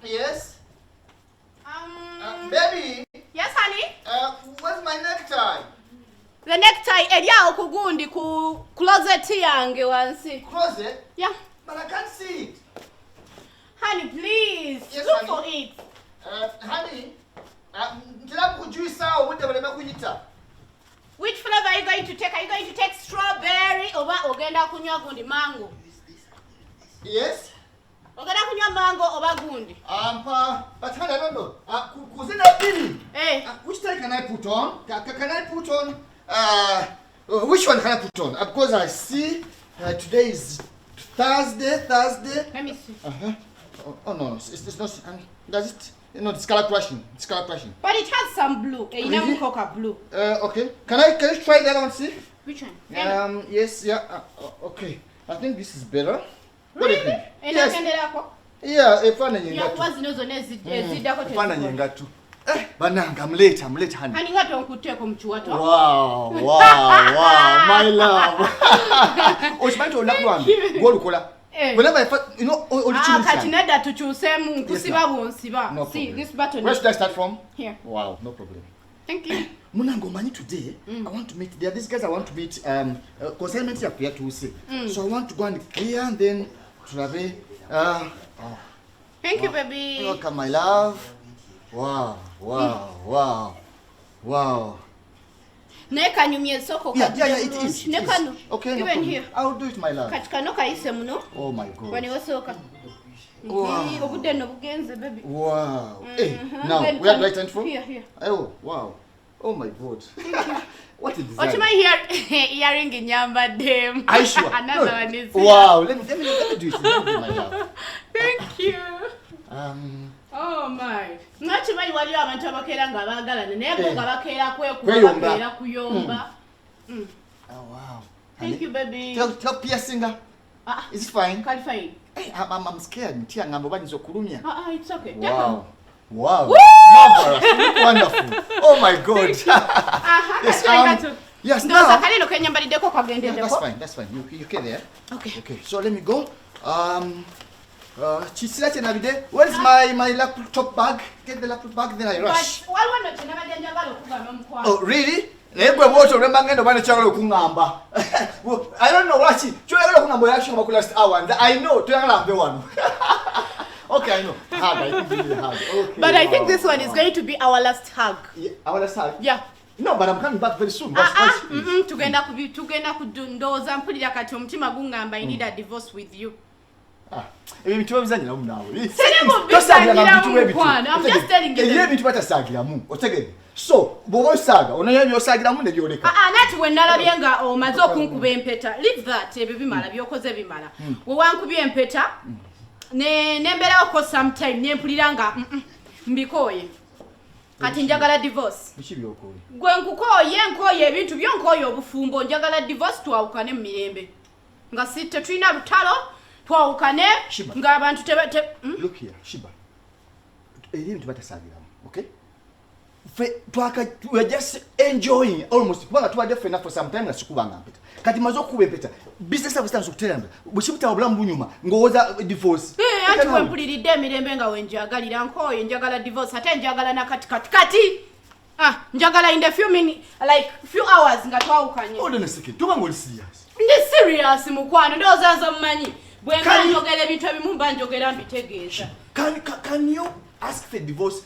Yes. Baby. Yes, honey. Where's my necktie? The necktie area okugundi ku closet yange wansi. Closet? Yeah. But I can't see it. Honey, please. Yes, look honey. for it. Honey. Which flavor are you going to take? Are you going to take strawberry or ogenda kunywa gundi mango? Yes. Ogenda kunywa mango oba gundi? But honey, I don't know. Hey. Which tie can I put on? Can I put on? Which one can I put on? Because I see today is Thursday. Let me see. Oh no, it's not. Does it? No, it's color crashing. But it has some blue. Really? Coca blue. Okay. Can I try that one? See? Which one? Yes. Yeah. Okay. I think this is better. Really? What do you think? Yes. Yeah. Efana nyengatu. Yakuwazi nozo nezidako te. Efana nyengatu. Bananga, I'm late, honey. Hani ngato nkuteko mchuwato. Wow, my love. Oshimanto olakuwambi. Golukola. Whenever I find, you know, katineda tuchusemu nkusiba bonsiba. No see problem. this button. Where should I start from? Here. Wow, no problem. Thank you. Munango mani today, I want to meet. There are these guys I want to meet. Consignment here clear to see. So I want to go and clear and then travel. Thank you, baby. Welcome, my love. Wow. Neka nyumye soko. Yeah, it is. Nekano. Okay, even here. I'll do it, my love. Katikano kaise muno. Oh my God. Wani wasoka. Wow. Obudeno bugenze, baby. Wow. Hey, now where do I turn from? Here. Oh, wow. Oh my God. What a design. What am I hearing in Yamba Dame? Are you sure? Another one is here. Wow. Let me do it. Let me do my love. Thank you. Oh my. Nachimanyi waliwo abantu abakeera nga baagalana naye bo nga bakeera kwekubakeera kuyomba. Oh wow. Thank you, baby. Tell piercing. Is it fine? Quite fine. Hey, I'm scared. Ntia ngambo bani zokulumya. It's okay. Wow. Woo! Marvelous. Wonderful. Oh my God. Yes. No, sakalino kenyambaliddeko kagendedeko. That's fine. You okay there? Okay. So let me go. Where is my laptop bag? Get the laptop bag, then I rush. Oh, really? I don't know what I know. Okay, I know. Hard, I think really hard. Okay, but I think this one is going to be our last hug. Yeah, our last hug? Yeah. No, but I'm coming back very soon. Tugenda kudondoza mpulira kati omutima gungamba I need a divorce with you. Ebintu bizanyira mu nawe. I'm just telling you. Ebintu batasagira mu. Otegede. So, bobo saga, onaye byosagira mu ne byoleka. Nati we nalabye nga omaze okunkuba empeta. Leave that ebyo bimala byokoze bimala. We wankubye empeta. Nembera oko sometime nempulira nga mbikoye. Kati njagala divorce. Bichi byokoye. Gwe nkoye ebintu byonkoye obufumbo njagala divorce twawukane mu mirembe. Nga sitte tulina lutalo twawukane nga abantu Look here, Shiba. Ebintu batasagiramu, okay? We're just enjoying almost. Kubanga tubadde fena for some time na sikubanga mpeta. Kati mazo kuba empeta. Business of stance okuteramba. Bwishibita obulamu bunyuma ngoza divorce. Ati wempuliridde emirembe nga wenjagalira nkoye njagala divorce ate njagala na kati. Njagala in the few hours nga twawukanye. Hold on a second. Tubanga oli serious. Ndi serious mukwano ndozanza mmanyi. Bwenga njogera ebintu ebimu mba njogera mbitegeeza. Can you ask for divorce?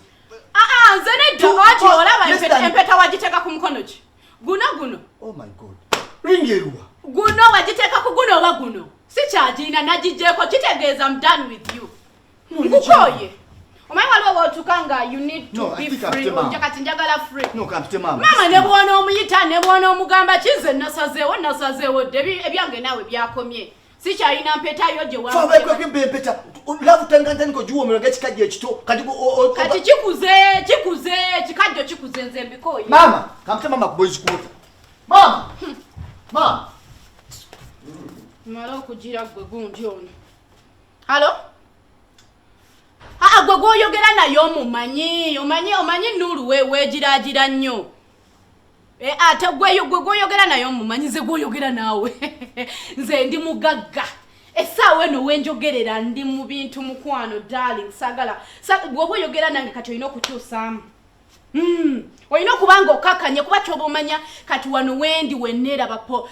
Nze nedda wati olaba empeta wagiteeka ku mukono ki? Guno. Oh my God. Ringerwa. Guno wagiteeka ku guno oba guno? Si kyagirina nagigyeko kitegeeza I'm done with you. Nkukoye. Omanyi waliwo otukanga you need to be free. Kati njagala free. No, kampite mama. Mama ne bwona omuyita ne bwona omugamba kize nasazeewo ebyange naawe byakomye. Si kyalina mpeta yo gye wa. Fa kwa kimbe mpeta. Love tangantani ko juwo mero gachikaje ekito. Kati kikuze kikajjo kikuze nze mbikoye. Mama, kampite mama boys kuota. Mama. Mala okugira gwe gundi ono. Hello? Gwe gwoyogera nayo omanyi Nuru weegiragira nnyo. Ate gwe gwoyogera nayo mumanyi ze gwoyogera naawe. Nze ndi mugagga. Essaawa eno wenjogerera ndi mu bintu mukwano darling sagala bw'oba oyogera nange kati olina okukyusaamu olina okubanga okakanye kuba kyoba omanya kati wano wendi wenneerabapo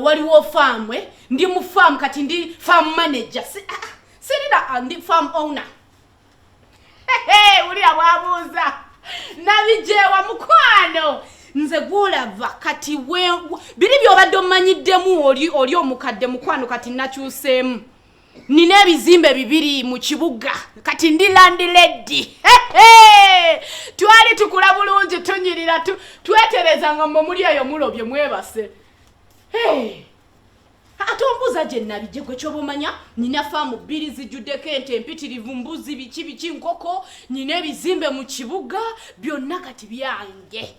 waliwo farm ndi mu farm kati ndi farm manager sirira ndi farm owner ulira bwabuuza nabijewa mukwano nze gwolava kati biri byobadde omanyiddemu oli omukadde mukwano kati nakyuseemu nina ebizimbe 2 mu kibuga kati ndi landlady twali tukula bulungi tunyirira tweterezanga muli eyo mulobye mwebase ate ombuuza gye nabije gwe kyoba omanya nina faamu 2 zijjuddeko ente empitirivu mbuzi biki nkoko nina ebizimbe mu kibuga byonna kati byange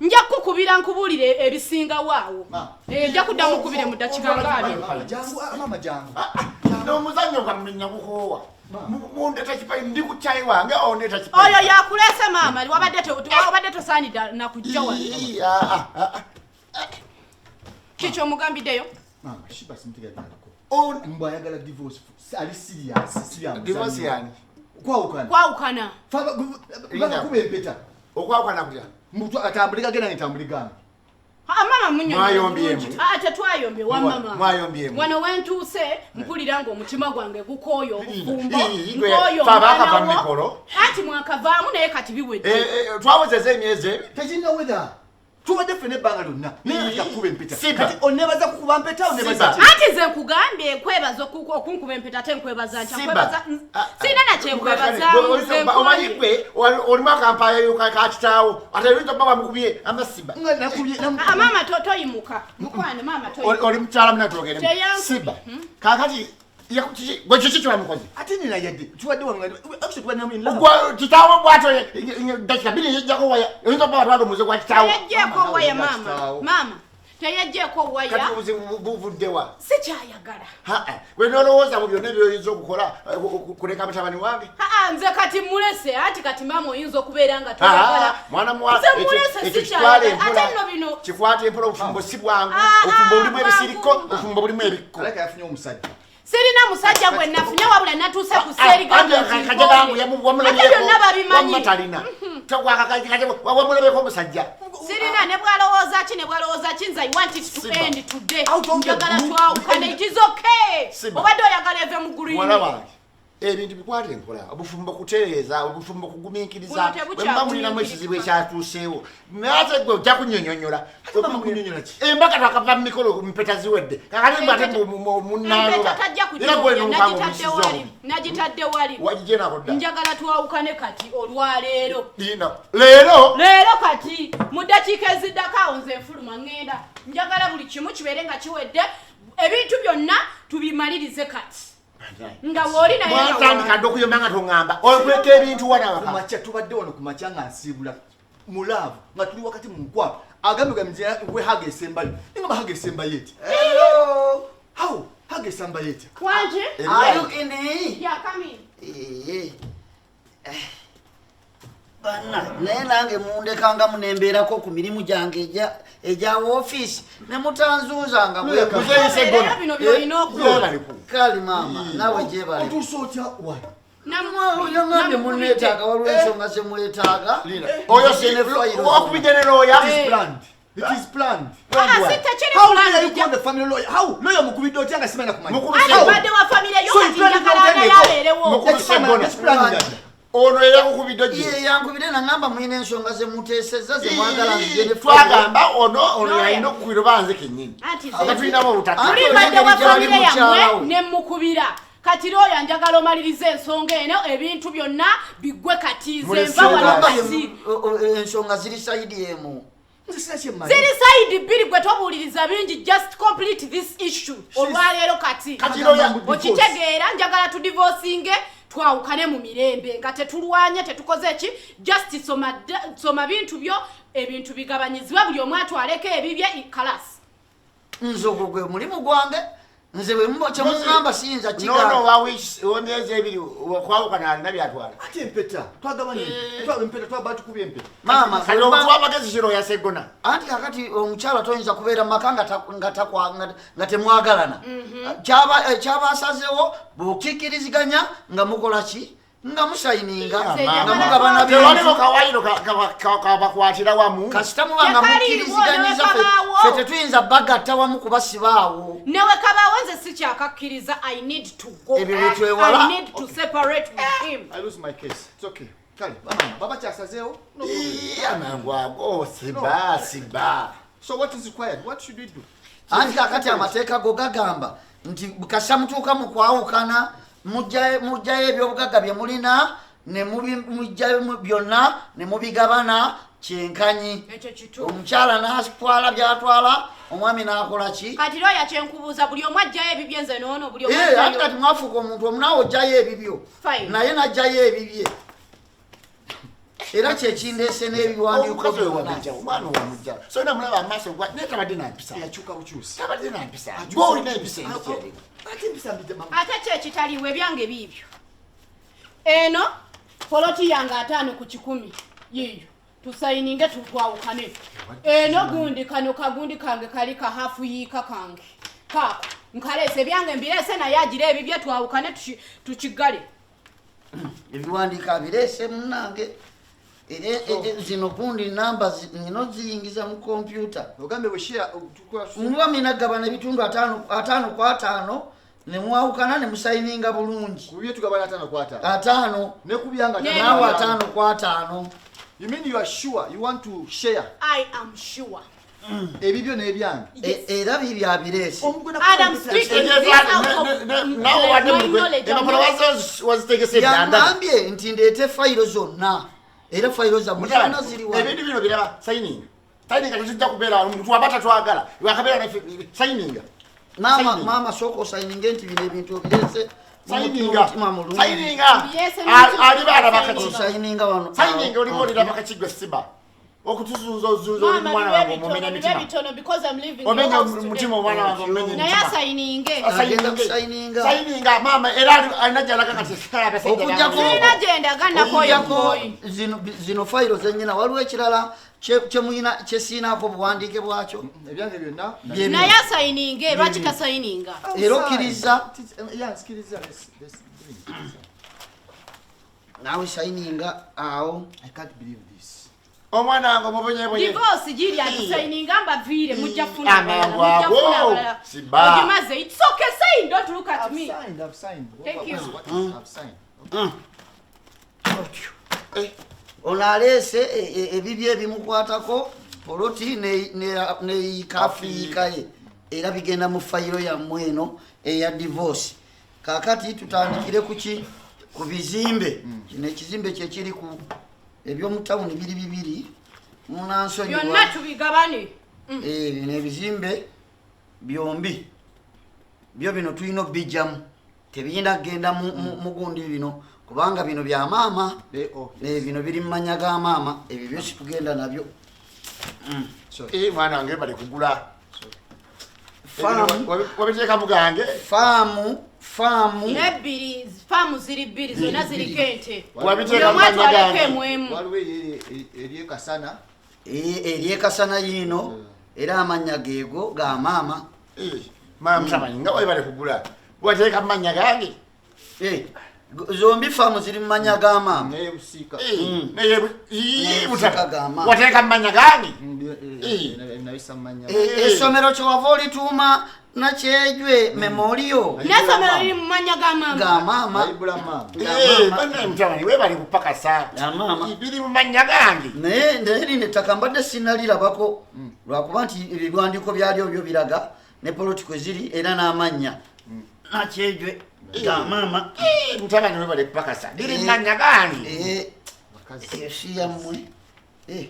nja kukubira nkubuulire ebisinga waawo nja kuddamu kubire mu dakika mama jangu n'omuzannyo gwamenya kukoowa mundeta kipayi ndi ku chai wange ondeta kipayi oyo yakulese maama wabadde tosaanidde nakujja wano kikyo omugambiddeyo mama shiba simtegeerako mbwa ayagala divorce ali serious divorce yani kwawukana kuba empeta okwawukana kutya mtu atambulika gena nitambulika mama munyo mwayombyemu twayombe wa mama mwayombyemu wano wentuuse mpulira ngo omutima gwange gukoyo obufumbo fabakava mikolo ati mwakavaamu naye kati biwedde twawozeza emyezi tekirina wether tubadde ffene ebbanga lyonna naye kuba empeta kati onebaza kukuba mpeta onebaza ati nze nkugambye nkwebaza okunkuba empeta ate nkwebaza nkwebaza sirina nakyenkwebaza omanyi gwe olimu akampaayo kakitaawo ate oyinza okuba bamukubye amasiba mama toyimuka mukwane mama oli mukyala munatogere siba kakati gwe kiki kyebamukoze ate nina yadde tubadde kitaawo bwato dakika 2 yejjako waya oyinza okuba batwala omuze gwa kitaawo teyajjeeko waya mama teyajjeeko waya kati obuzibu buvuddewa sikyayagala gwe nolowooza mu byonna ebyoyinza okukola kuleka mutabani wange nze kati mulese ati kati mama oyinza okubeera nga toyagala mwana ekyo kikwata empola obufumbo si bwangu obufumbo bulimu ebisiriko obufumbo bulimu ebikko aleka yafunye omusajja sirina musajja gwe nafunye wabula natuuse ku seerigabyonna babimanyi wamulabeko omusajja sirina ne bwalowooza ki nze I want it to end today njagala twawukane it is okay obadde oyagala eve mu green ebintu bikwata enkola obufumbo kutereeza obufumbo kugumiikiriza bwemba mulinamu ekizibu ekyatuuseewo naate gwe ojja kunnyonnyonnyola embaka twakava mu mikolo mpeta ziwedde kakati mbate munaanoba era gwenunkanga omusizo nagitadde wali wagigyenako dda njagala twawukane kati olwaleero leero kati mu ddakiika eziddako nze enfuluma ŋŋenda njagala buli kimu kibeere nga kiwedde ebintu byonna tubimalirize kati nga woli naye mwatandika dde okuyomba nga toŋŋamba okweka ebintu kumakya tubadde wano kumakya nga nsiibula mulaavu nga tuli wakati mu nkwano agambye gamizira we haga esembayo ninga bahaga esembayo eti how haga esembayo eti kwanje ayukini yakami bana naye nange mundekanga munembeerako ku mirimu gyange egya woofiisi ne mutanzuuzanga kali maama nawe otuusa otya wano yongambye muneetaaga waliwo ensonga zemwetaaga oyo okubidde ne looya It is planned. How dare you call the family lawyer? How? Lawyer mukubidde otya nga simanyi kumanya. Abadde wa family yo kati njagala yabeerewo. Ono yakukubidde gye. Ye yankubidde nangamba mulina ensonga zemuteesezza zemwagala ngende twagamba ono yalina okukubira banze kennyini. Abatulinamu obutaka. Abadde wa family yammwe ne mukubira. Kati looya njagala omalirize ensonga eno ebintu byonna bigwe kati nze mva wano kasi. Ensonga ziri sayidi emu. Ziri side biri gwe tobuuliriza bingi just complete this issue. Olwaleero kati. Okitegeera njagala tudivorcinge twawukane mu mirembe nga tetulwanye tetukoze ki just soma bintu byo ebintu bigabanyizibwa buli omu atwaleko ebibye ikalasi. Nze ogwo gwe mulimu gwange nze bwe mbo kyemugamba siyinza no wamyezi ebiri kwawukana nabyatwala ate empeta twagabanye empeta twabatu kubye empeta maama twamagezi kiro yasegona anti kakati omukyala toyinza kubeera mu maka nga temwagalana kyabasazewo bw'okikkiriziganya nga mukola ki nga musayininga nga mugabana tewaliwo kawayiro kabakwatira wamu kasita muba nga mukkiriziganyiza fe tetuyinza bagatta wamu kubasibaawo newe kabaawo nze sikyakakkiriza I need to go ebyo byetwewala I need to separate with him I lose my case it's okay kale baba kyasazeewo amangu ago siba so what is required what should we do anti kakati amateeka go gagamba nti kasita mutuuka mu kwawukana mujjayo ebyobugagga bye mulina ne mujjayo byonna ne mubigabana kyenkanyi omukyala n'atwala byatwala omwami n'akola ki kati looya kyenkubuuza buli omu ajjayo ebibye nze noono buli omu ati kati mwafuuka omuntu omunaawe ojjayo ebibyo naye n'ajjayo ebibye era kyekindeese n'ebiwandiiko omwana owamujja sona mulaba amaaso naye tabadde nampisa yakyuka bukyusi tabadde nampisa boolina empisa ate kyekitaliwo ebyange biibyo eno poloti yange 5 ku 10 yiyo tusayininge tutwawukane eno gundi kano kagundi kange kali kahafu yiika kange kako nkaleese ebyange mbireese naye agira ebibye twawukane tukigale ebiwandiika abireese munange zino gundi namba nino ziyingiza mu kompyuta ogambe bweshira muba minagabana ebitundu 5 ku 5 ne mwawukana ne musayininga bulungi kubye tugabana 5 ku 5 ne kubyanga nawe 5 ku 5 you mean you are sure you want to share I am sure ebibyo n'ebyange era bibyo abireese Adam speaking this out of my knowledge yangambye nti ndeete fayiro zonna era fayiro zammwe zonna ziriwa ebintu bino biraba sayininga tetujja kubeera omuntu wabata twagala wakabeera nafe sayininga maama sooka osayininge nti bino ebintu obireese sayininga alibaana osayininga wano sayininga olimu oliraba kakigwe siba okutuzuza ozuza oli mwana wange omumenya mitima omenya mutima omwana wange omenya naye asayininge sayininga maama era alina gyalaga kati okujjakulina gyendaga nakoyokoyi zino fayiro zenyina waliwo ekirala kyesiinaako buwandiike bwakyo ebyange byonna naye asayininge lwaki tasayininga era okkiriza naawe sayininga awo I can't believe this omwana wange omubonyebonye divorce giri atusayininga mbaviire mujja siba it's okay saying don't look at me I've signed Thank you. I've signed ono aleese ebibyo ebimukwatako poloti neikafiikaye era bigenda mu fayiro yammwe eno eya divorce kakati tutandikire kuki ku bizimbe kino ekizimbe kyekiri ku ebyomutawuni biri munansonyiwa byonna tubigabane bino ebizimbe byombi byo bino tulina obijjamu tebiyinza kgenda mugundi bino kubanga bino bya maama bino biri mu manya ga maama ebyo byosi tugenda nabyo mwana wange bali kugula wabiteeka mugange faamu ziri bbiri zonna ziriko ente wabiteeka mwemu waliwo eryekasana eryekasana yiino era amanya geego ga maama mutamanyi nga bali kugula wateeka mu manya gange zombi faamu ziri mu manya ga maama wateeka mu manya gange essomero kyewava olituuma nakyejwe memoriyo n'essomero liri mu manya ga maama mutabani webali kupakasa biri mu manya gange naye lino ettaka mbadde sinalirabako lwakuba nti ebiwandiiko byalyo byo biraga ne polotiko ziri era n'amanya nakyejwe ga maama mutabani webali kupakasa biri mu manya gange si yammwe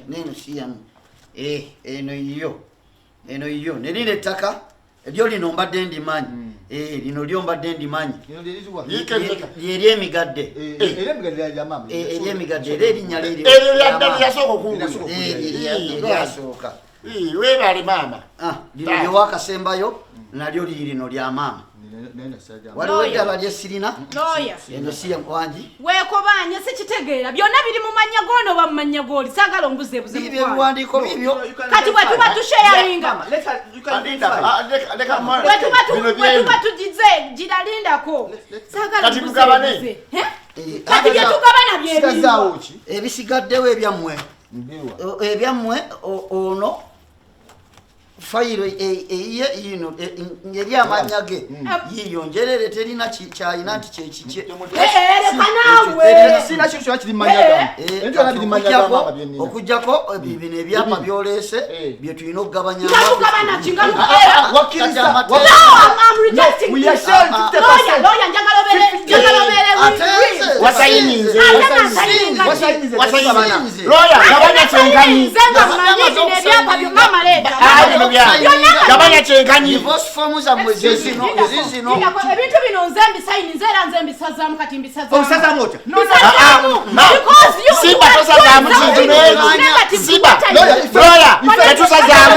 neno si yammwe eno iyo ne lino ettaka lyo lino mbadde ndimanyi lino lyo mbadde ndimanyi ly'emigadde ery'emigadde era erinnya lyasooka webale maama lino lyewakasembayo nalyo lino lya maama waliwo eddala lyesirina lawyer eno si yanwangi weekobanye sikitegeera byonna biri mu mannya g'ono oba mu mannya g'oli saagala ombuzeebuze bibyo ebiwandiiko bibyo kati bwe tuba tusheyaringa bwe tuba tugize giralindako saagala ombuzeebuze kati bye tugabana byebiriwa ebisigaddewo ebyammwe ono fayiro eyiye yino ngeri amanya ge yiyo njerere terina kyayina nti kyekikye okujjako bino ebyapa byolese bye tulina okugabanya Gabanya chenkanyi divorce forms zamwe zizino ebintu bino nze mbisayini nzeera nze mbisazamu kati mbisazamu Simba tosazamu Simba Loya, tusazamu